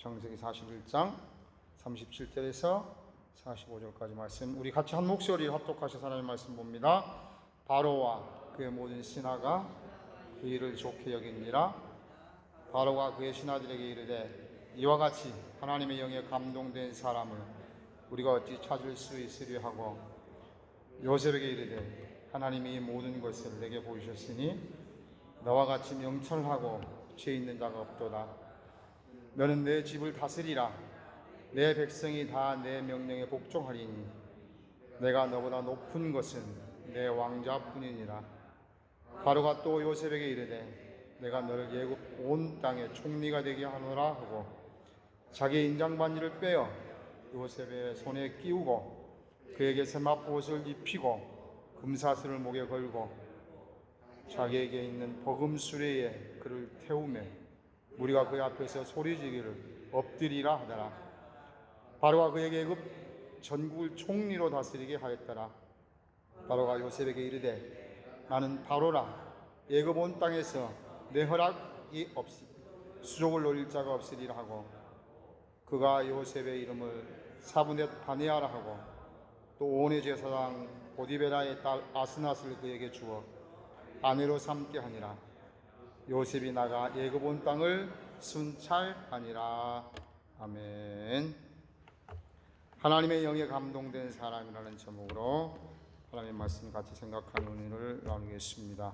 창세기 41장 37절에서 45절까지 말씀, 우리 같이 한 목소리로 합독하셔서 하나님 말씀 봅니다. 바로와 그의 모든 신하가 그 일을 좋게 여기니라. 바로가 그의 신하들에게 이르되 이와 같이 하나님의 영에 감동된 사람을 우리가 어찌 찾을 수 있으려 하고, 요셉에게 이르되 하나님이 모든 것을 내게 보이셨으니 너와 같이 명철하고 죄 있는 자가 없도다. 너는 내 집을 다스리라. 내 백성이 다 내 명령에 복종하리니 내가 너보다 높은 것은 내 왕자뿐이니라. 바로가 또 요셉에게 이르되 내가 너를 예굽 온 땅의 총리가 되게 하노라 하고, 자기의 인장반지를 빼어 요셉의 손에 끼우고 그에게 세마포옷을 입히고 금사슬을 목에 걸고 자기에게 있는 버금수레에 그를 태우매 무리가 그의 앞에서 소리지기를 엎드리라 하더라. 바로가 그에게 애굽 전국을 총리로 다스리게 하였더라. 바로가 요셉에게 이르되 나는 바로라. 애굽 온 땅에서 내 허락이 없이 수족을 노릴 자가 없으리라 하고, 그가 요셉의 이름을 사브넷 바네아라 하고, 또 온의 제사장 보디베라의 딸 아스낫을 그에게 주어 아내로 삼게 하니라. 요셉이 나가 애굽 온 땅을 순찰하니라. 아멘. 하나님의 영에 감동된 사람이라는 제목으로 하나님의 말씀 같이 생각하는 은혜를 나누겠습니다.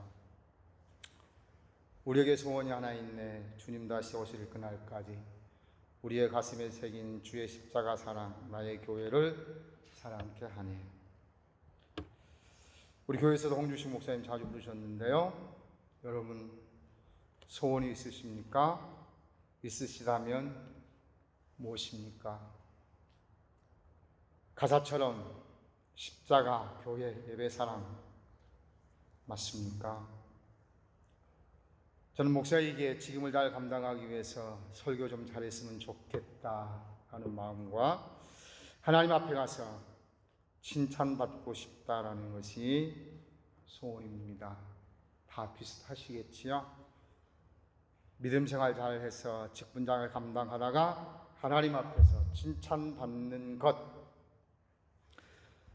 우리에게 소원이 하나 있네. 주님 다시 오실 그날까지 우리의 가슴에 새긴 주의 십자가 사랑, 나의 교회를 사랑케 하네. 우리 교회에서도 홍주식 목사님 자주 부르셨는데요. 여러분 소원이 있으십니까? 있으시다면 무엇입니까? 가사처럼 십자가, 교회, 예배, 사랑 맞습니까? 저는 목사에게 지금을 잘 감당하기 위해서 설교 좀 잘했으면 좋겠다 하는 마음과 하나님 앞에 가서 칭찬받고 싶다라는 것이 소원입니다. 다 비슷하시겠지요? 믿음 생활 잘해서 직분장을 감당하다가 하나님 앞에서 칭찬받는 것,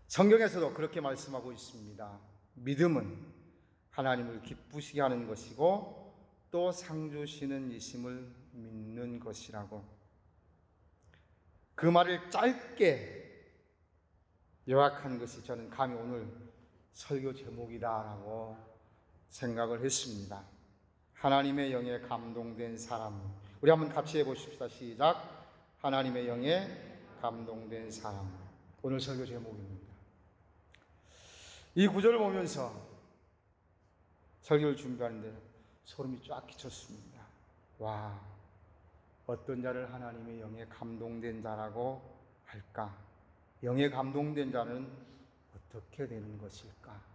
성경에서도 그렇게 말씀하고 있습니다. 믿음은 하나님을 기쁘시게 하는 것이고 또 상 주시는 이심을 믿는 것이라고. 그 말을 짧게 요약한 것이 저는 감히 오늘 설교 제목이다라고 생각을 했습니다. 하나님의 영에 감동된 사람. 우리 한번 같이 해보십시다. 시작. 하나님의 영에 감동된 사람. 오늘 설교 제목입니다. 이 구절을 보면서 설교를 준비하는데 소름이 쫙 끼쳤습니다. 와, 어떤 자를 하나님의 영에 감동된 자라고 할까? 영에 감동된 자는 어떻게 되는 것일까?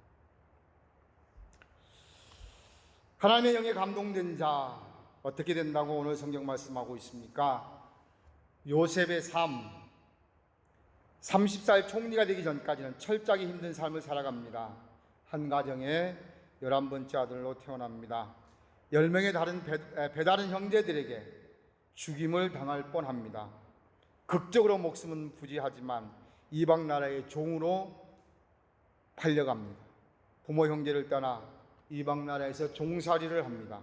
하나님의 영에 감동된 자 어떻게 된다고 오늘 성경 말씀하고 있습니까? 요셉의 삶, 30살 총리가 되기 전까지는 철저하게 힘든 삶을 살아갑니다. 한 가정에 11번째 아들로 태어납니다. 10명의 배다른 형제들에게 죽임을 당할 뻔합니다. 극적으로 목숨은 부지하지만 이방 나라의 종으로 팔려갑니다. 부모 형제를 떠나 이방 나라에서 종살이를 합니다.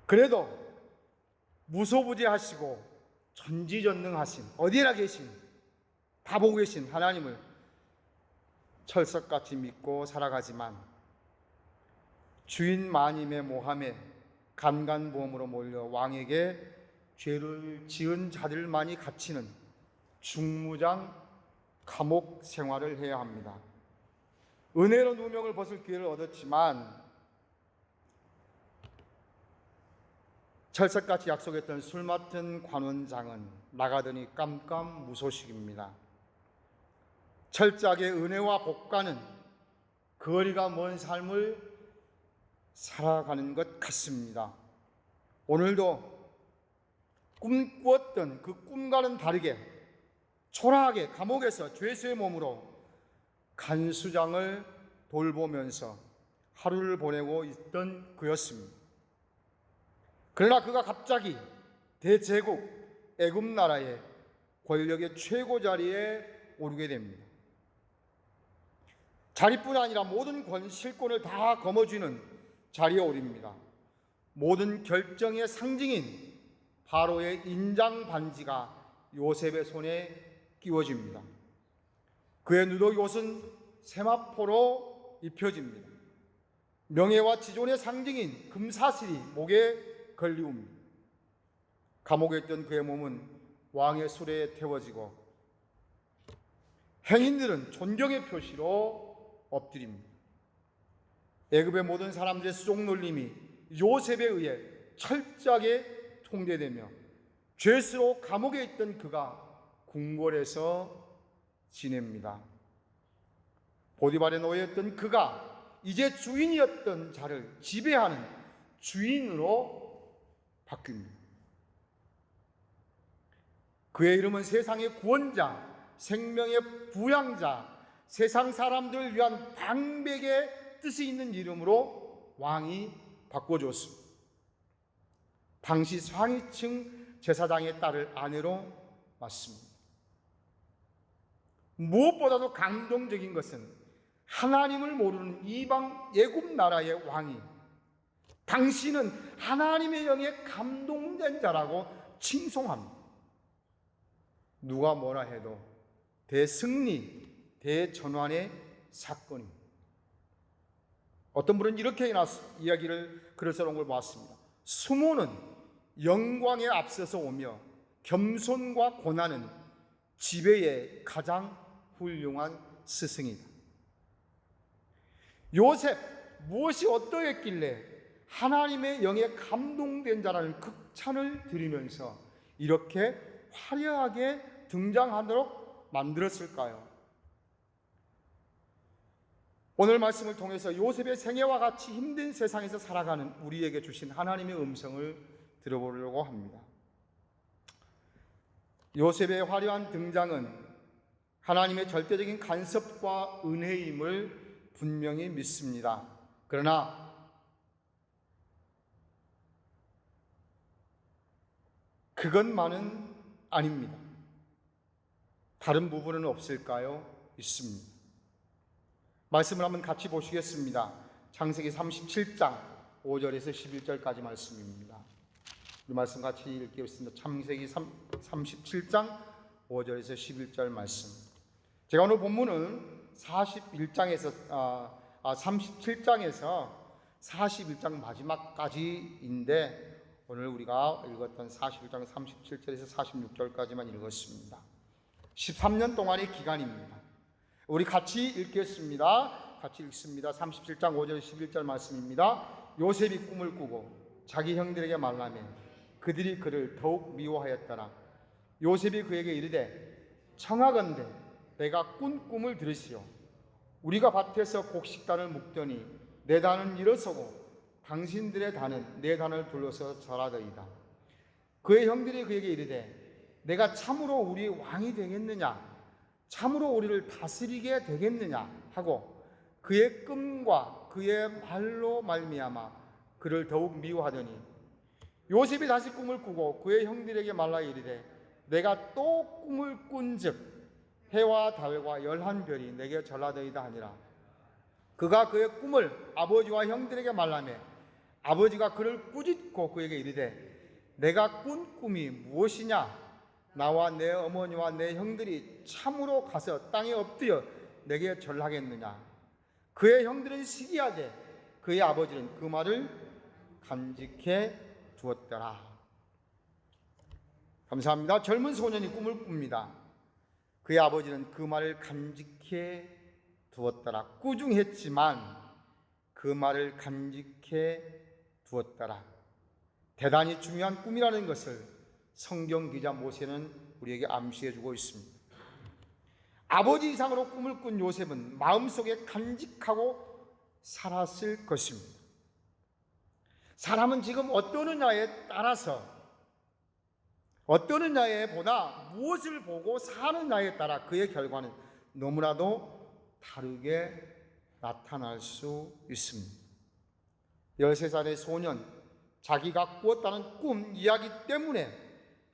그래도 무소부지하시고 전지전능하신, 어디나 계신, 다 보고 계신 하나님을 철석같이 믿고 살아가지만 주인 마님의 모함에 간간보험으로 몰려 왕에게 죄를 지은 자들만이 갇히는 중무장 감옥 생활을 해야 합니다. 은혜로 누명을 벗을 기회를 얻었지만 철석같이 약속했던 술 맡은 관원장은 나가더니 깜깜무소식입니다. 철저하게 은혜와 복과는 거리가 먼 삶을 살아가는 것 같습니다. 오늘도 꿈꾸었던 그 꿈과는 다르게 초라하게 감옥에서 죄수의 몸으로 간수장을 돌보면서 하루를 보내고 있던 그였습니다. 그러나 그가 갑자기 대제국 애굽 나라의 권력의 최고 자리에 오르게 됩니다. 자리뿐 아니라 모든 실권을 다 거머쥐는 자리에 오릅니다. 모든 결정의 상징인 바로의 인장 반지가 요셉의 손에 끼워집니다. 그의 누더기 옷은 세마포로 입혀집니다. 명예와 지존의 상징인 금사슬이 목에 걸리웁니다. 감옥에 있던 그의 몸은 왕의 수레에 태워지고 행인들은 존경의 표시로 엎드립니다. 애굽의 모든 사람들의 수종 놀림이 요셉에 의해 철저하게 통제되며 죄수로 감옥에 있던 그가 궁궐에서 지냅니다. 보디발의 노예였던 그가 이제 주인이었던 자를 지배하는 주인으로 바뀝니다. 그의 이름은 세상의 구원자, 생명의 부양자, 세상 사람들을 위한 방백의 뜻이 있는 이름으로 왕이 바꿔줬습니다. 당시 상위층 제사장의 딸을 아내로 맞습니다. 무엇보다도 감동적인 것은 하나님을 모르는 이방 애굽 나라의 왕이 당신은 하나님의 영에 감동된 자라고 칭송합니다. 누가 뭐라 해도 대승리, 대전환의 사건입니다. 어떤 분은 이렇게 이야기를 글을 써놓은 걸 보았습니다. 수모는 영광에 앞서서 오며 겸손과 고난은 지배의 가장 훌륭한 스승이다. 요셉 무엇이 어떠했길래 하나님의 영에 감동된 자라는 극찬을 들으면서 이렇게 화려하게 등장하도록 만들었을까요? 오늘 말씀을 통해서 요셉의 생애와 같이 힘든 세상에서 살아가는 우리에게 주신 하나님의 음성을 들어보려고 합니다. 요셉의 화려한 등장은 하나님의 절대적인 간섭과 은혜임을 분명히 믿습니다. 그러나 그것만은 아닙니다. 다른 부분은 없을까요? 있습니다. 말씀을 한번 같이 보시겠습니다. 창세기 37장 5절에서 11절까지 말씀입니다. 이 말씀 같이 읽겠습니다. 창세기 37장 5절에서 11절 말씀. 제가 오늘 본문은 37장에서 41장 마지막까지인데 오늘 우리가 읽었던 41장 37절에서 46절까지만 읽었습니다. 13년 동안의 기간입니다. 우리 같이 읽겠습니다. 같이 읽습니다. 37장 5절 11절 말씀입니다. 요셉이 꿈을 꾸고 자기 형들에게 말하며 그들이 그를 더욱 미워하였더라. 요셉이 그에게 이르되 청하건대 내가 꾼 꿈을 들으시오. 우리가 밭에서 곡식단을 묶더니 내 단은 일어서고 당신들의 단은 내 단을 둘러서 절하더이다. 그의 형들이 그에게 이르되 내가 참으로 우리 왕이 되겠느냐, 참으로 우리를 다스리게 되겠느냐 하고 그의 꿈과 그의 말로 말미암아 그를 더욱 미워하더니 요셉이 다시 꿈을 꾸고 그의 형들에게 말하여 이르되 내가 또 꿈을 꾼즉 해와 달과 11별이 내게 절하더이다 하니라. 그가 그의 꿈을 아버지와 형들에게 말하며 아버지가 그를 꾸짖고 그에게 이르되 내가 꾼 꿈이 무엇이냐? 나와 내 어머니와 내 형들이 참으로 가서 땅에 엎드려 내게 절하겠느냐? 그의 형들은 시기하되 그의 아버지는 그 말을 간직해 두었더라. 감사합니다. 젊은 소년이 꿈을 꿉니다. 그의 아버지는 그 말을 간직해 두었더라. 꾸중했지만 그 말을 간직해 두었더라. 대단히 중요한 꿈이라는 것을 성경 기자 모세는 우리에게 암시해 주고 있습니다. 아버지 이상으로 꿈을 꾼 요셉은 마음속에 간직하고 살았을 것입니다. 사람은 지금 어떠느냐에 따라서 어떠느냐에 보다 무엇을 보고 사느냐에 따라 그의 결과는 너무나도 다르게 나타날 수 있습니다. 13살의 소년, 자기가 꾸었다는 꿈 이야기 때문에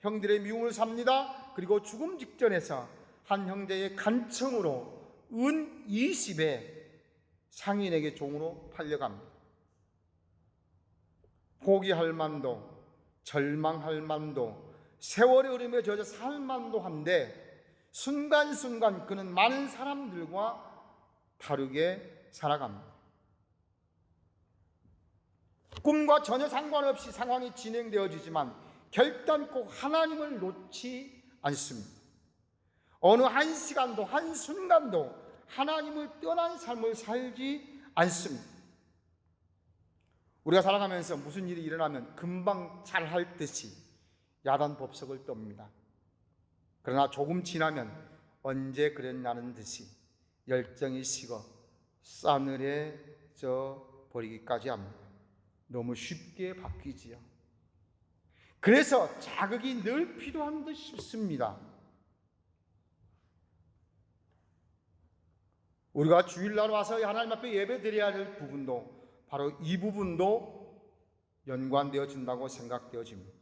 형들의 미움을 삽니다. 그리고 죽음 직전에서 한 형제의 간청으로 은 20에 상인에게 종으로 팔려갑니다. 포기할 만도, 절망할 만도, 세월의 흐름에 젖어 살 만도 한데 순간순간 그는 많은 사람들과 다르게 살아갑니다. 꿈과 전혀 상관없이 상황이 진행되어지지만 결단코 하나님을 놓지 않습니다. 어느 한 시간도 한순간도 하나님을 떠난 삶을 살지 않습니다. 우리가 살아가면서 무슨 일이 일어나면 금방 잘할 듯이 야단 법석을 떱니다. 그러나 조금 지나면 언제 그랬냐는 듯이 열정이 식어 싸늘해져 버리기까지 합니다. 너무 쉽게 바뀌지요. 그래서 자극이 늘 필요한 듯 싶습니다. 우리가 주일날 와서 하나님 앞에 예배 드려야 할 부분도 바로 이 부분도 연관되어진다고 생각되어집니다.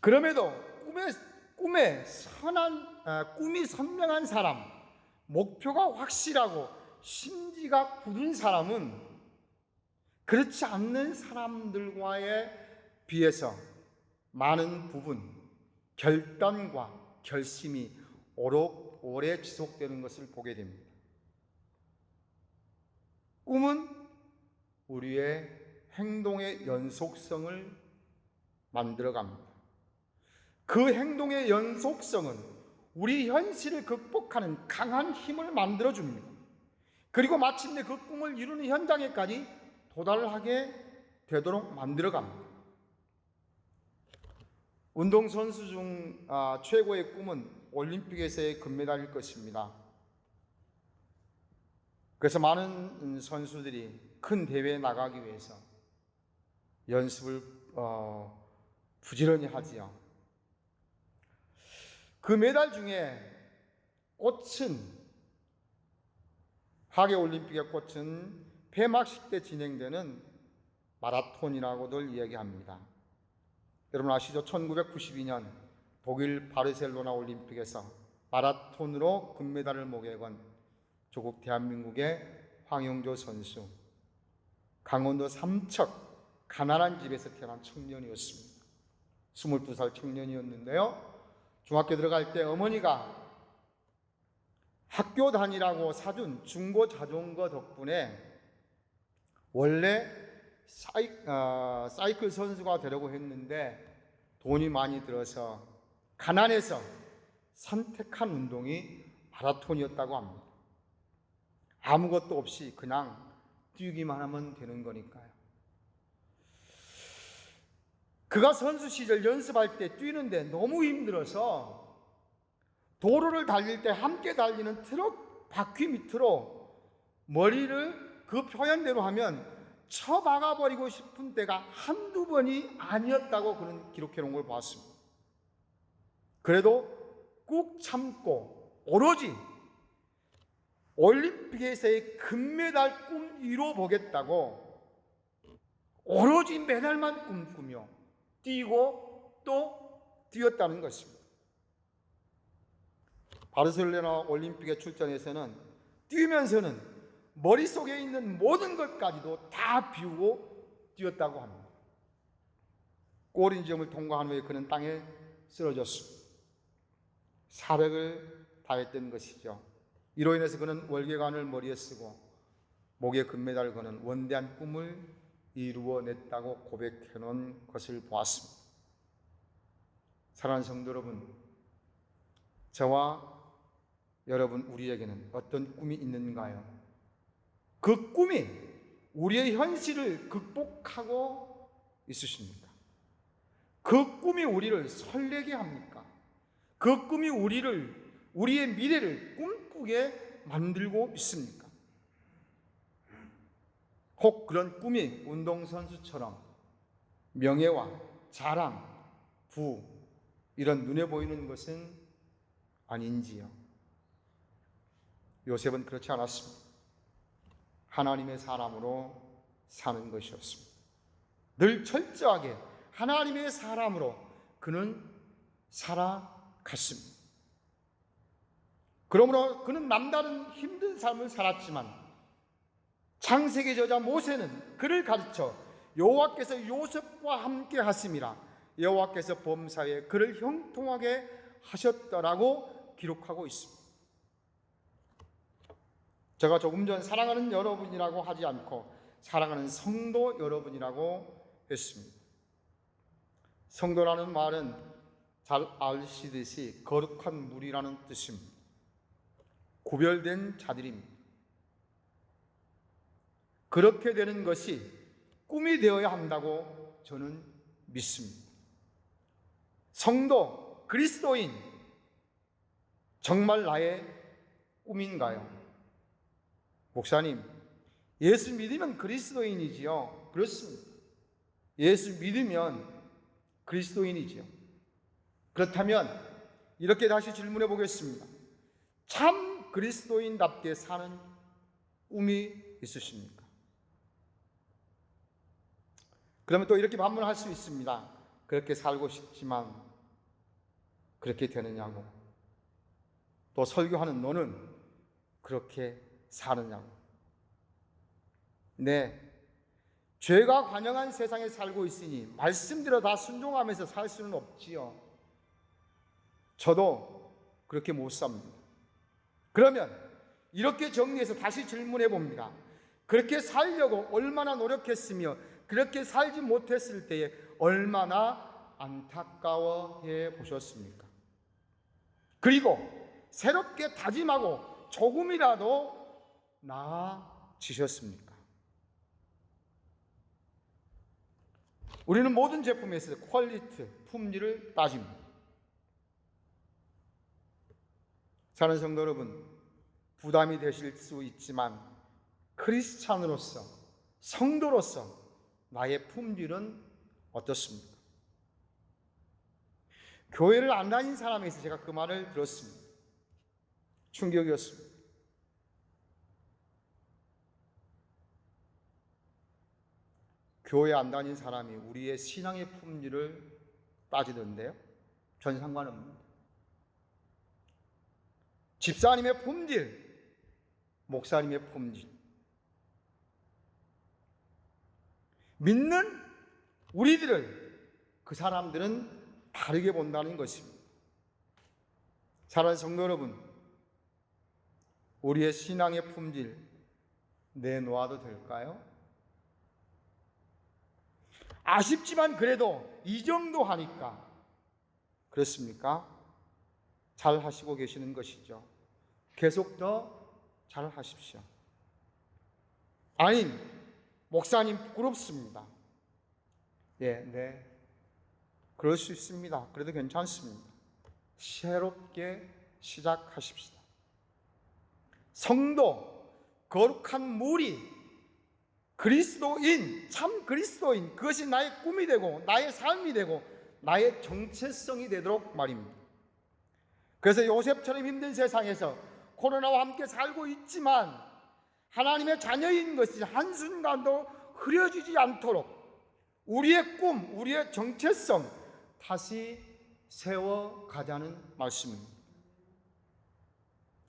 그럼에도 꿈이 선명한 사람, 목표가 확실하고 심지가 굳은 사람은 그렇지 않는 사람들과에 비해서 많은 부분, 결단과 결심이 오래 지속되는 것을 보게 됩니다. 꿈은 우리의 행동의 연속성을 만들어갑니다. 그 행동의 연속성은 우리 현실을 극복하는 강한 힘을 만들어줍니다. 그리고 마침내 그 꿈을 이루는 현장에까지 도달하게 되도록 만들어갑니다. 운동선수 중 최고의 꿈은 올림픽에서의 금메달일 것입니다. 그래서 많은 선수들이 큰 대회에 나가기 위해서 연습을 부지런히 하지요. 그 메달 중에 하계올림픽의 꽃은 폐막식 때 진행되는 마라톤이라고들 이야기합니다. 여러분 아시죠? 1992년 독일 바르셀로나 올림픽에서 마라톤으로 금메달을 목에 건 조국 대한민국의 황영조 선수, 강원도 삼척 가난한 집에서 태어난 청년이었습니다. 22살 청년이었는데요. 중학교 들어갈 때 어머니가 학교 다니라고 사준 중고 자전거 덕분에 원래 사이클 선수가 되려고 했는데 돈이 많이 들어서 가난해서 선택한 운동이 마라톤이었다고 합니다. 아무것도 없이 그냥 뛰기만 하면 되는 거니까요. 그가 선수 시절 연습할 때 뛰는데 너무 힘들어서 도로를 달릴 때 함께 달리는 트럭 바퀴 밑으로 머리를 그 표현대로 하면 쳐박아버리고 싶은 때가 한두 번이 아니었다고 그는 기록해 놓은 걸 봤습니다. 그래도 꾹 참고 오로지 올림픽에서의 금메달 꿈 이뤄보겠다고 오로지 메달만 꿈꾸며 뛰고 또 뛰었다는 것입니다. 바르셀로나 올림픽에 출전해서는 뛰면서는 머릿속에 있는 모든 것까지도 다 비우고 뛰었다고 합니다. 골인지점을 통과한 후에 그는 땅에 쓰러졌습니다. 사력을 다했던 것이죠. 이로 인해서 그는 월계관을 머리에 쓰고 목에 금메달을 거는 원대한 꿈을 이루어냈다고 고백해 놓은 것을 보았습니다. 사랑하는 성도 여러분, 저와 여러분 우리에게는 어떤 꿈이 있는가요? 그 꿈이 우리의 현실을 극복하고 있으십니까? 그 꿈이 우리를 설레게 합니까? 그 꿈이 우리의 미래를 꿈꾸게 만들고 있습니까? 혹 그런 꿈이 운동선수처럼 명예와 자랑, 부 이런 눈에 보이는 것은 아닌지요? 요셉은 그렇지 않았습니다. 하나님의 사람으로 사는 것이었습니다. 늘 철저하게 하나님의 사람으로 그는 살아갔습니다. 그러므로 그는 남다른 힘든 삶을 살았지만 창세기 저자 모세는 그를 가르쳐 여호와께서 요셉과 함께 하심이라 여호와께서 범사에 그를 형통하게 하셨다라고 기록하고 있습니다. 제가 조금 전 사랑하는 여러분이라고 하지 않고 사랑하는 성도 여러분이라고 했습니다. 성도라는 말은 잘 아시듯이 거룩한 무리라는 뜻입니다. 구별된 자들입니다. 그렇게 되는 것이 꿈이 되어야 한다고 저는 믿습니다. 성도, 그리스도인, 정말 나의 꿈인가요? 목사님, 예수 믿으면 그리스도인이지요. 그렇습니다. 예수 믿으면 그리스도인이지요. 그렇다면 이렇게 다시 질문해 보겠습니다. 참 그리스도인답게 사는 꿈이 있으십니까? 그러면 또 이렇게 반문할 수 있습니다. 그렇게 살고 싶지만 그렇게 되느냐고. 또 설교하는 너는 그렇게 사느냐고. 네, 죄가 관영한 세상에 살고 있으니 말씀대로 다 순종하면서 살 수는 없지요. 저도 그렇게 못 삽니다. 그러면 이렇게 정리해서 다시 질문해 봅니다. 그렇게 살려고 얼마나 노력했으며 그렇게 살지 못했을 때에 얼마나 안타까워해 보셨습니까? 그리고 새롭게 다짐하고 조금이라도 나아지셨습니까? 우리는 모든 제품에서 퀄리티, 품질을 따집니다. 사랑하는 성도 여러분, 부담이 되실 수 있지만 크리스찬으로서, 성도로서 나의 품질은 어떻습니까? 교회를 안 다닌 사람에서 제가 그 말을 들었습니다. 충격이었습니다. 교회 안 다닌 사람이 우리의 신앙의 품질을 따지던데요. 전 상관없습니다. 집사님의 품질, 목사님의 품질, 믿는 우리들을 그 사람들은 다르게 본다는 것입니다. 사랑하는 성도 여러분, 우리의 신앙의 품질 내놓아도 될까요? 아쉽지만 그래도 이 정도 하니까 그렇습니까? 잘 하시고 계시는 것이죠. 계속 더 잘 하십시오. 아님, 목사님 부끄럽습니다. 네. 그럴 수 있습니다. 그래도 괜찮습니다. 새롭게 시작하십시다. 성도, 거룩한 무리, 그리스도인, 참 그리스도인, 그것이 나의 꿈이 되고 나의 삶이 되고 나의 정체성이 되도록 말입니다. 그래서 요셉처럼 힘든 세상에서 코로나와 함께 살고 있지만 하나님의 자녀인 것이 한순간도 흐려지지 않도록 우리의 꿈, 우리의 정체성 다시 세워가자는 말씀입니다.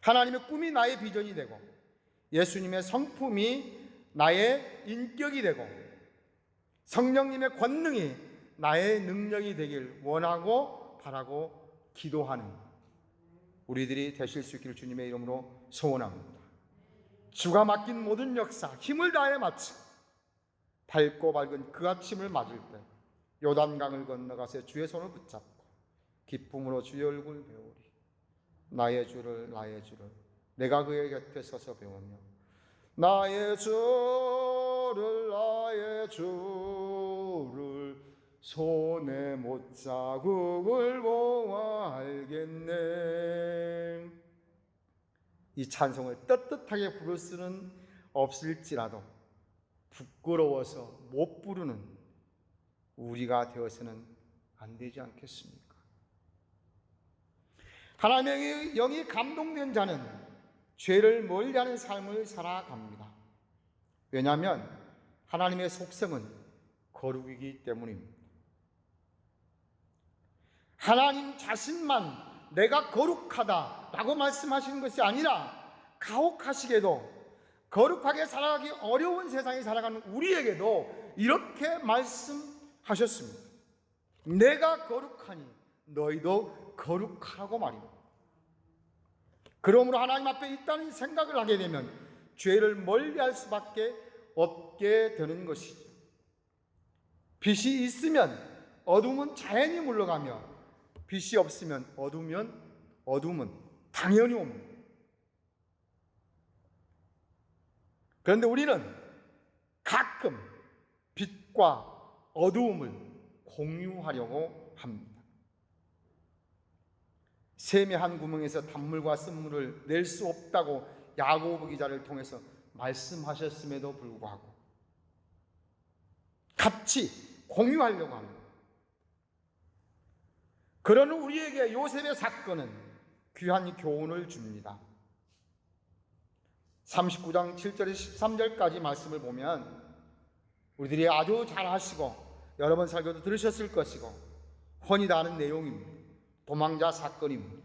하나님의 꿈이 나의 비전이 되고 예수님의 성품이 나의 인격이 되고 성령님의 권능이 나의 능력이 되길 원하고 바라고 기도하는 우리들이 되실 수 있기를 주님의 이름으로 소원합니다. 주가 맡긴 모든 역사 힘을 다해 마치 밝고 밝은 그 아침을 맞을 때 요단강을 건너가서 주의 손을 붙잡고 기쁨으로 주의 얼굴 배우리. 나의 주를 내가 그의 곁에 서서 배우며 나의 주를 손에 못자국을 보아 알겠네. 이 찬송을 떳떳하게 부를 수는 없을지라도 부끄러워서 못 부르는 우리가 되어서는 안 되지 않겠습니까? 하나님의 영이 감동된 자는 죄를 멀리하는 삶을 살아갑니다. 왜냐하면 하나님의 속성은 거룩이기 때문입니다. 하나님 자신만 내가 거룩하다라고 말씀하시는 것이 아니라 가혹하시게도 거룩하게 살아가기 어려운 세상에 살아가는 우리에게도 이렇게 말씀하셨습니다. 내가 거룩하니 너희도 거룩하라고 말입니다. 그러므로 하나님 앞에 있다는 생각을 하게 되면 죄를 멀리할 수밖에 없게 되는 것이죠. 빛이 있으면 어둠은 자연히 물러가며 빛이 없으면 어둠은 당연히 옵니다. 그런데 우리는 가끔 빛과 어두움을 공유하려고 합니다. 샘의 한 구멍에서 단물과 쓴물을 낼 수 없다고 야고보 기자를 통해서 말씀하셨음에도 불구하고 같이 공유하려고 합니다. 그런 우리에게 요셉의 사건은 귀한 교훈을 줍니다. 39장 7절에서 13절까지 말씀을 보면 우리들이 아주 잘 아시고 여러 번 설교도 들으셨을 것이고 훤히 다 아는 내용입니다. 도망자 사건입니다.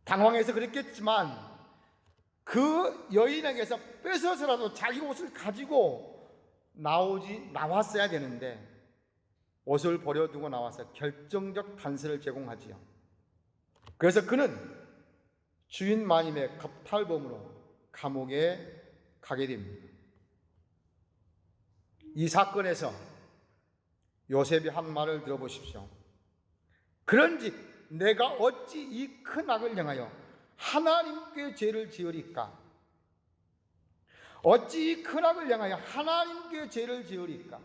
당황해서 그랬겠지만 그 여인에게서 뺏어서라도 자기 옷을 가지고 나왔어야 되는데 옷을 버려두고 나와서 결정적 단서를 제공하지요. 그래서 그는 주인 마님의 겁탈범으로 감옥에 가게 됩니다. 이 사건에서 요셉이 한 말을 들어보십시오. 그런즉 내가 어찌 이 큰 악을 행하여 하나님께 죄를 지으리까? 어찌 이 큰 악을 행하여 하나님께 죄를 지으리까?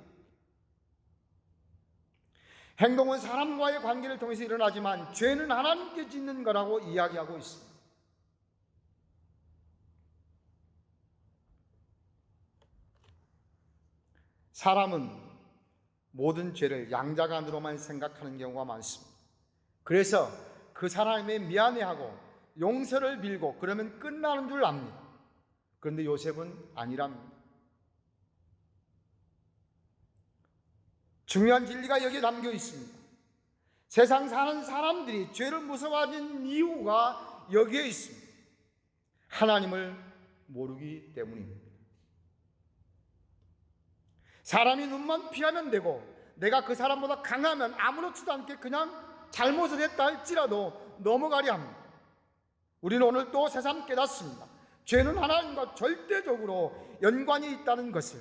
행동은 사람과의 관계를 통해서 일어나지만 죄는 하나님께 짓는 거라고 이야기하고 있습니다. 사람은 모든 죄를 양자간으로만 생각하는 경우가 많습니다. 그래서 그 사람이 미안해하고 용서를 빌고 그러면 끝나는 줄 압니다. 그런데 요셉은 아니랍니다. 중요한 진리가 여기에 담겨 있습니다. 세상 사는 사람들이 죄를 무서워하는 이유가 여기에 있습니다. 하나님을 모르기 때문입니다. 사람이 눈만 피하면 되고 내가 그 사람보다 강하면 아무렇지도 않게 그냥 잘못을 했다 할지라도 넘어가려 합니다. 우리는 오늘 또 새삼 깨닫습니다. 죄는 하나님과 절대적으로 연관이 있다는 것을.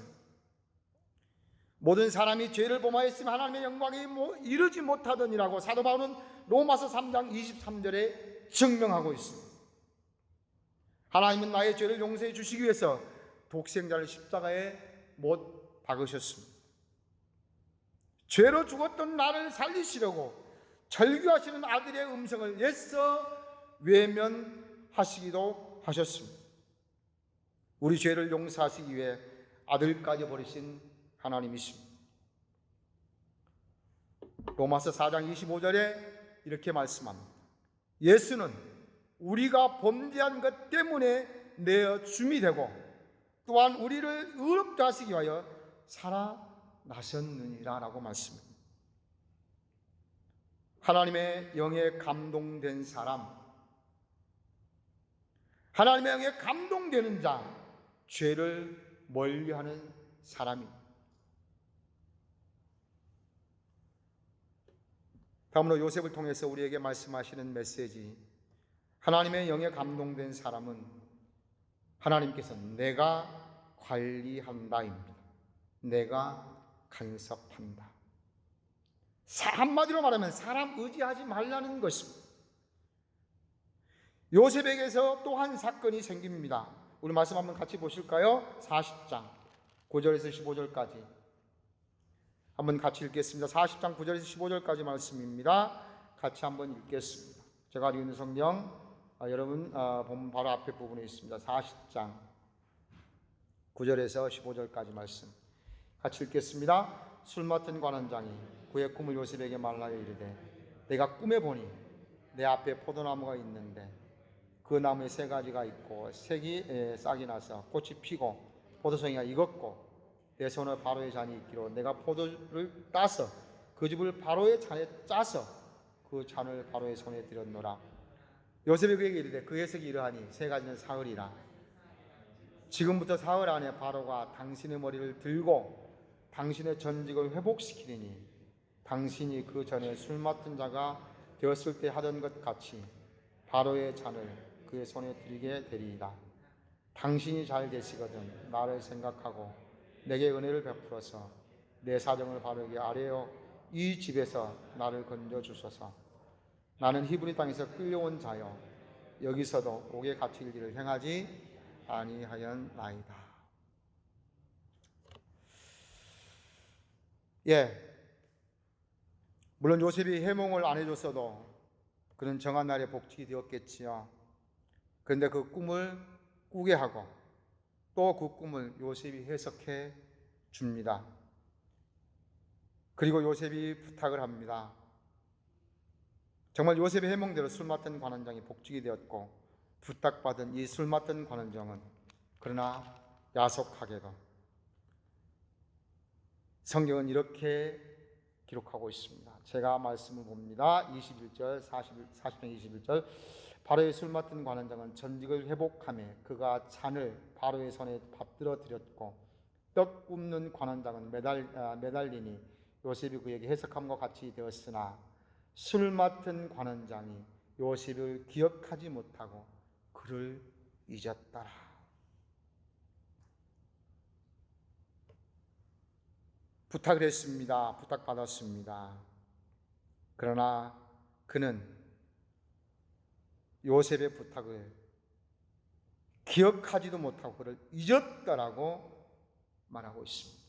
모든 사람이 죄를 범하였으면 하나님의 영광에 이르지 못하더니라고 사도 바울은 로마서 3장 23절에 증명하고 있습니다. 하나님은 나의 죄를 용서해 주시기 위해서 독생자를 십자가에 못 박으셨습니다. 죄로 죽었던 나를 살리시려고 절규하시는 아들의 음성을 애써 외면하시기도 하셨습니다. 우리 죄를 용서하시기 위해 아들까지 버리신 하나님이십니다. 로마서 4장 25절에 이렇게 말씀합니다. 예수는 우리가 범죄한 것 때문에 내어 줌이 되고 또한 우리를 의롭게 하시기 위하여 살아나셨느니라 라고 말씀합니다. 하나님의 영에 감동된 사람, 하나님의 영에 감동되는 자, 죄를 멀리하는 사람입니다. 다음으로 요셉을 통해서 우리에게 말씀하시는 메시지, 하나님의 영에 감동된 사람은 하나님께서 내가 관리한다입니다. 내가 간섭한다. 한마디로 말하면 사람 의지하지 말라는 것입니다. 요셉에게서 또 한 사건이 생깁니다. 우리 말씀 한번 같이 보실까요? 40장 9절에서 15절까지 한번 같이 읽겠습니다. 40장 9절에서 15절까지 말씀입니다. 같이 한번 읽겠습니다. 제가 가지고 있는 성경 여러분 보면 바로 앞에 부분에 있습니다. 40장 9절에서 15절까지 말씀 같이 읽겠습니다. 술 맡은 관원장이 그의 꿈을 요셉에게 말하여 이르되 내가 꿈에 보니 내 앞에 포도나무가 있는데 그 나무에 세 가지가 있고 색이 싹이 나서 꽃이 피고 포도송이가 익었고 내 손에 바로의 잔이 있기로 내가 포도를 따서 그 즙을 바로의 잔에 짜서 그 잔을 바로의 손에 드렸노라. 요셉이 그에게 이르되 그 해석이 이러하니 세 가지는 사흘이라. 지금부터 사흘 안에 바로가 당신의 머리를 들고 당신의 전직을 회복시키리니 당신이 그 전에 술 맡은 자가 되었을 때 하던 것 같이 바로의 잔을 그의 손에 드리게 되리이다. 당신이 잘 되시거든 나를 생각하고 내게 은혜를 베풀어서 내 사정을 바르게 아뢰어 이 집에서 나를 건져 주소서. 나는 히브리 땅에서 끌려온 자여 여기서도 옥에 갇힐 일을 행하지 아니하였나이다. 물론 요셉이 해몽을 안 해줬어도 그는 정한 날에 복직이 되었겠지요. 그런데 그 꿈을 꾸게 하고 또 그 꿈을 요셉이 해석해 줍니다. 그리고 요셉이 부탁을 합니다. 정말 요셉의 해몽대로 술 맡은 관원장이 복직이 되었고 부탁받은 이 술 맡은 관원장은 그러나 야속하게도 성경은 이렇게 기록하고 있습니다. 제가 말씀을 봅니다. 21절, 40장 21절. 바로의 술 맡은 관원장은 전직을 회복하며 그가 잔을 바로의 손에 받들어 드렸고 떡 굽는 관원장은 매달리니 요셉이 그에게 해석함과 같이 되었으나 술 맡은 관원장이 요셉을 기억하지 못하고 그를 잊었더라. 부탁을 했습니다. 부탁받았습니다. 그러나 그는 요셉의 부탁을 기억하지도 못하고 그를 잊었다라고 말하고 있습니다.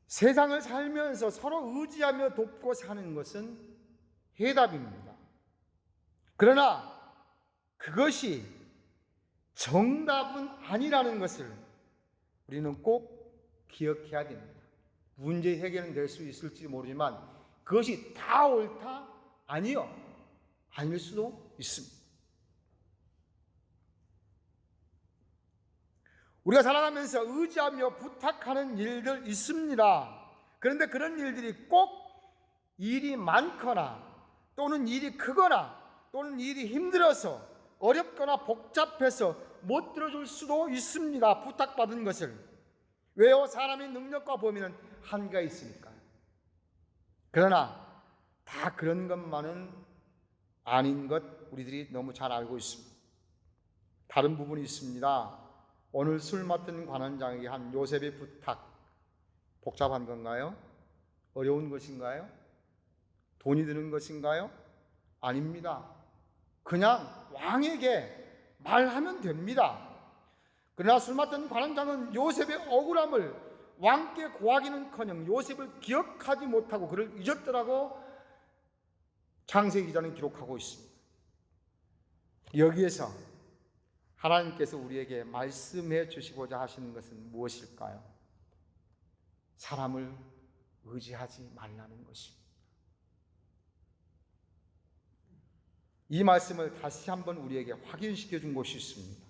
세상을 살면서 서로 의지하며 돕고 사는 것은 해답입니다. 그러나 그것이 정답은 아니라는 것을 우리는 꼭 기억해야 됩니다. 문제 해결은 될 수 있을지 모르지만 그것이 다 옳다? 아니요. 아닐 수도 있습니다. 우리가 살아가면서 의지하며 부탁하는 일들 있습니다. 그런데 그런 일들이 꼭 일이 많거나 또는 일이 크거나 또는 일이 힘들어서 어렵거나 복잡해서 못 들어줄 수도 있습니다. 부탁받은 것을. 왜요? 사람의 능력과 범위는 한계가 있으니까. 그러나 다 그런 것만은 아닌 것 우리들이 너무 잘 알고 있습니다. 다른 부분이 있습니다. 오늘 술 맡은 관원장에게 한 요셉의 부탁, 복잡한 건가요? 어려운 것인가요? 돈이 드는 것인가요? 아닙니다. 그냥 왕에게 말하면 됩니다. 그러나 술 맡은 관원장은 요셉의 억울함을 왕께 고하기는커녕 요셉을 기억하지 못하고 그를 잊었더라고 창세기 기자는 기록하고 있습니다. 여기에서 하나님께서 우리에게 말씀해 주시고자 하시는 것은 무엇일까요? 사람을 의지하지 말라는 것입니다. 이 말씀을 다시 한번 우리에게 확인시켜 준 곳이 있습니다.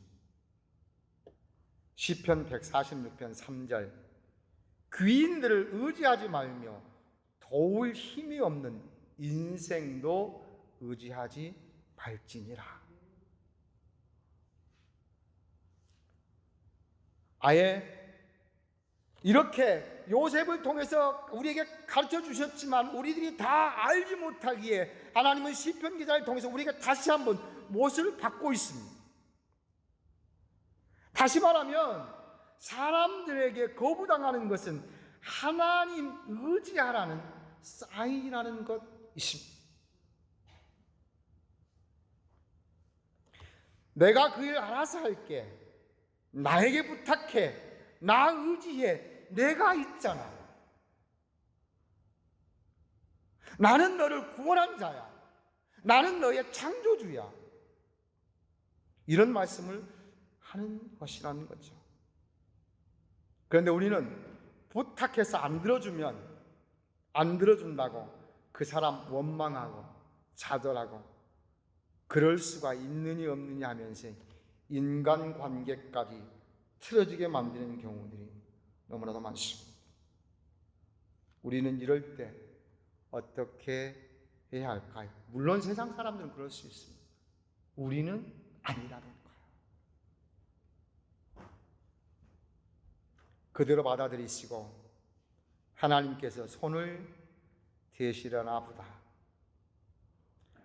시편 146편 3절. 귀인들을 의지하지 말며 도울 힘이 없는 인생도 의지하지 말지니라. 아예 이렇게 요셉을 통해서 우리에게 가르쳐 주셨지만 우리들이 다 알지 못하기에 하나님은 시편 기자를 통해서 우리에게 다시 한번 못을 받고 있습니다. 다시 말하면 사람들에게 거부당하는 것은 하나님 의지하라는 사인이라는 것 있습니다. 내가 그 일 알아서 할게. 나에게 부탁해. 나 의지해. 내가 있잖아. 나는 너를 구원한 자야. 나는 너의 창조주야. 이런 말씀을 하는 것이라는 거죠. 그런데 우리는 부탁해서 안 들어준다고 그 사람 원망하고 좌절하고 그럴 수가 있느니 없느니 하면서 인간관계까지 틀어지게 만드는 경우들이 너무나도 많습니다. 우리는 이럴 때 어떻게 해야 할까요? 물론 세상 사람들은 그럴 수 있습니다. 우리는 아니라는 거예요. 그대로 받아들이시고 하나님께서 손을 대시려나 보다.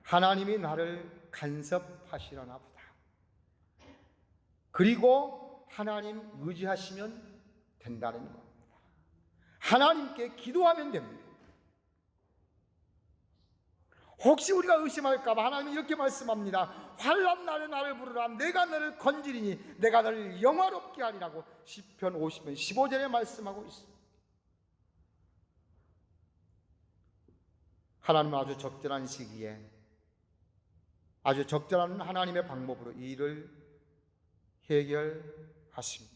하나님이 나를 간섭하시려나 보다. 그리고 하나님 의지하시면 된다는 겁니다. 하나님께 기도하면 됩니다. 혹시 우리가 의심할까 봐 하나님이 이렇게 말씀합니다. 환난 날에 나를 부르라. 내가 너를 건지리니 내가 너를 영화롭게 하리라고 시편 50편 15절에 말씀하고 있습니다. 하나님은 아주 적절한 시기에 아주 적절한 하나님의 방법으로 이 일을 해결하십니다.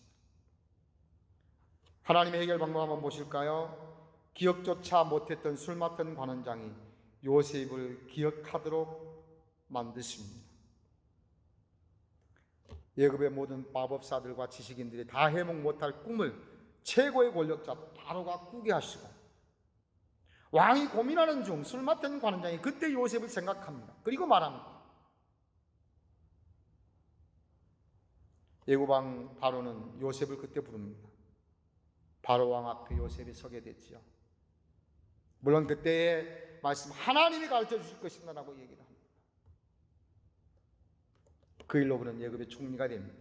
하나님의 해결 방법 한번 보실까요? 기억조차 못했던 술 맡은 관원장이 요셉을 기억하도록 만드십니다. 예굽의 모든 마법사들과 지식인들이 다 해몽 못할 꿈을 최고의 권력자 바로가 꾸게 하시고, 왕이 고민하는 중 술 맡은 관원장이 그때 요셉을 생각합니다. 그리고 말합니다. 예굽왕 바로는 요셉을 그때 부릅니다. 바로왕 앞에 요셉이 서게 됐지요. 물론 그때의 말씀 하나님이 가르쳐 주실 것이다라고 얘기를 합니다. 그 일로 그는 예굽의 총리가 됩니다.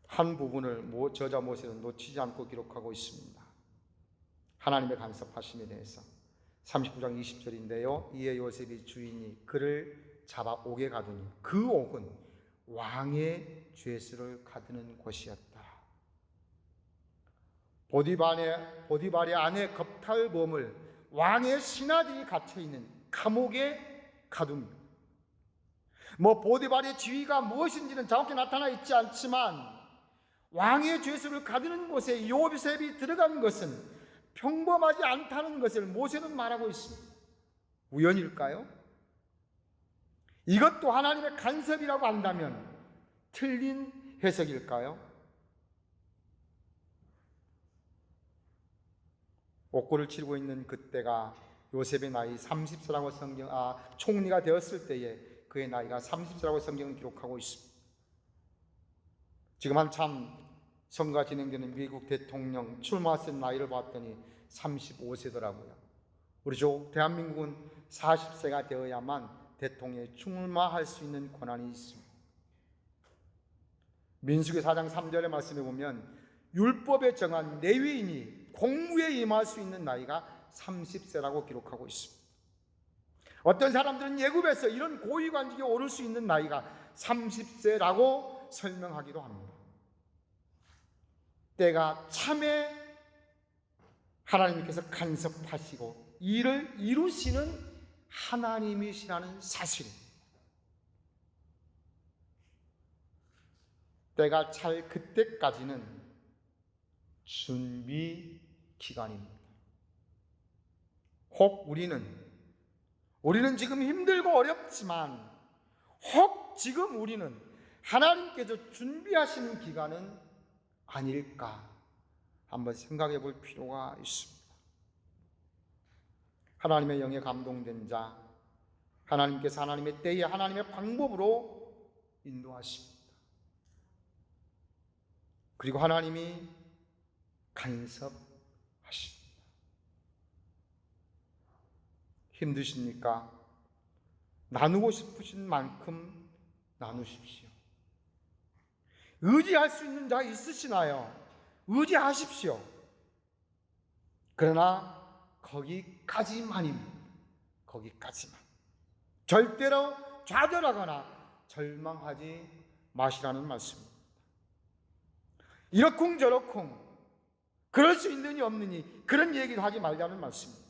한 부분을 저자 모세는 놓치지 않고 기록하고 있습니다. 하나님의 간섭하심에 대해서 39장 20절인데요. 이에 요셉이 주인이 그를 잡아 옥에 가두니 그 옥은 왕의 죄수를 가두는 곳이었다. 보디발의 아내 겁탈범을 왕의 신하들이 갇혀있는 감옥에 가둡니다. 보디발의 지위가 무엇인지는 정확히 나타나 있지 않지만 왕의 죄수를 가두는 곳에 요셉이 들어간 것은 평범하지 않다는 것을 모세는 말하고 있습니다. 우연일까요? 이것도 하나님의 간섭이라고 한다면 틀린 해석일까요? 옥고를 치르고 있는 그때가 요셉의 나이 30세라고 총리가 되었을 때에 그의 나이가 30세라고 성경은 기록하고 있습니다. 지금 한참 선거가 진행되는 미국 대통령 출마했을 나이를 봤더니 35세더라고요. 우리 대한민국은 40세가 되어야만 대통령에 출마할 수 있는 권한이 있습니다. 민수기 4장 3절의 말씀에 보면 율법에 정한 레위인이 공무에 임할 수 있는 나이가 30세라고 기록하고 있습니다. 어떤 사람들은 예굽에서 이런 고위관직에 오를 수 있는 나이가 30세라고 설명하기도 합니다. 때가 참에 하나님께서 간섭하시고 이를 이루시는 하나님이시라는 사실입니다. 때가 찰 그때까지는 준비 기간입니다. 혹 우리는 지금 힘들고 어렵지만 혹 지금 우리는 하나님께서 준비하시는 기간은 아닐까 한번 생각해 볼 필요가 있습니다. 하나님의 영에 감동된 자, 하나님께서 하나님의 때에 하나님의 방법으로 인도하십니다. 그리고 하나님이 간섭하십니다. 힘드십니까? 나누고 싶으신 만큼 나누십시오. 의지할 수 있는 자 있으시나요? 의지하십시오. 그러나 거기까지만입니다. 거기까지만. 절대로 좌절하거나 절망하지 마시라는 말씀입니다. 이러쿵저러쿵 그럴 수 있느니 없느니 그런 얘기도 하지 말자는 말씀입니다.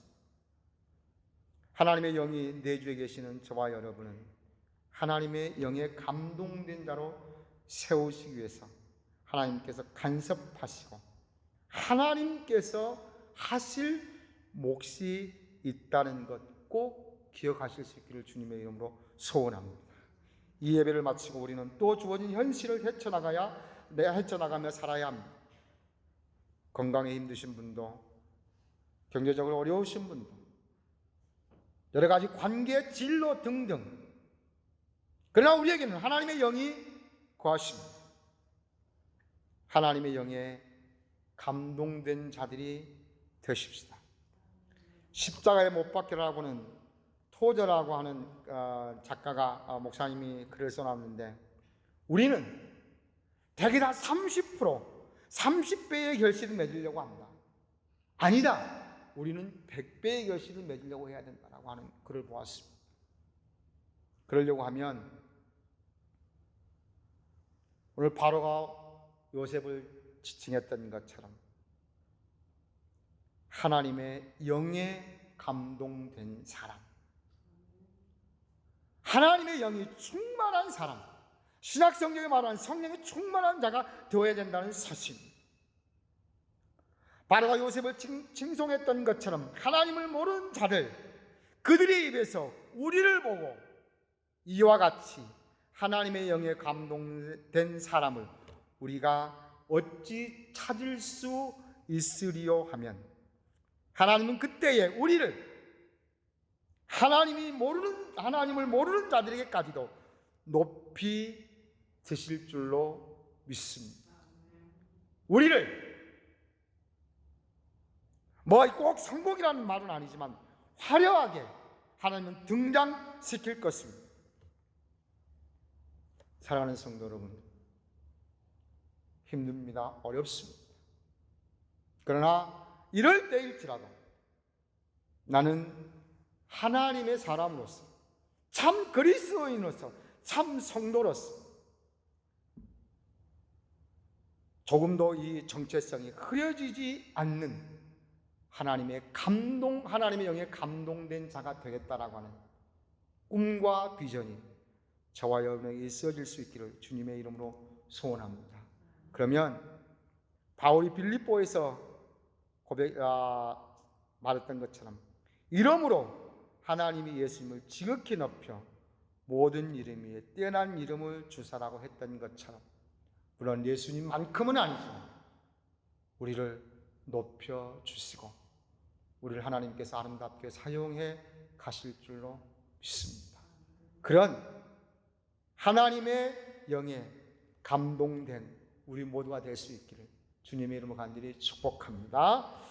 하나님의 영이 내주에 계시는 저와 여러분은 하나님의 영에 감동된 자로 세우시기 위해서 하나님께서 간섭하시고 하나님께서 하실 몫이 있다는 것 꼭 기억하실 수 있기를 주님의 이름으로 소원합니다. 이 예배를 마치고 우리는 또 주어진 현실을 헤쳐나가며 살아야 합니다. 건강에 힘드신 분도, 경제적으로 어려우신 분도, 여러 가지 관계, 진로 등등. 그러나 우리에게는 하나님의 영이 거하십니다. 하나님의 영에 감동된 자들이 되십시다. 십자가에 못 박히라고는 토저라고 하는 작가가, 목사님이 글을 써놨는데, 우리는 대개 다 30배의 결실을 맺으려고 한다. 아니다. 우리는 100배의 결실을 맺으려고 해야 된다라고 하는 글을 보았습니다. 그러려고 하면 오늘 바로가 요셉을 지칭했던 것처럼 하나님의 영에 감동된 사람, 하나님의 영이 충만한 사람, 신약성경에 말하는 성령이 충만한 자가 되어야 된다는 사실. 바로가 요셉을 칭송했던 것처럼 하나님을 모르는 자들, 그들의 입에서 우리를 보고 이와 같이 하나님의 영에 감동된 사람을 우리가 어찌 찾을 수 있으리요 하면, 하나님은 그때에 우리를 하나님을 모르는 자들에게까지도 높이 드실 줄로 믿습니다. 우리를 꼭 성공이라는 말은 아니지만 화려하게 하나님은 등장시킬 것입니다. 사랑하는 성도 여러분, 힘듭니다. 어렵습니다. 그러나 이럴 때일지라도 나는 하나님의 사람으로서, 참 그리스도인으로서, 참 성도로서 조금도 이 정체성이 흐려지지 않는 하나님의 영에 감동된 자가 되겠다라고 하는 꿈과 비전이 저와 여러분에게 있어질 수 있기를 주님의 이름으로 소원합니다. 그러면 바울이 빌립보에서 말했던 것처럼, 이러므로 하나님이 예수님을 지극히 높여 모든 이름 위에 뛰어난 이름을 주사라고 했던 것처럼, 물론 예수님만큼은 아니지만 우리를 높여 주시고 우리를 하나님께서 아름답게 사용해 가실 줄로 믿습니다. 그런 하나님의 영에 감동된 우리 모두가 될 수 있기를 주님의 이름으로 간절히 축복합니다.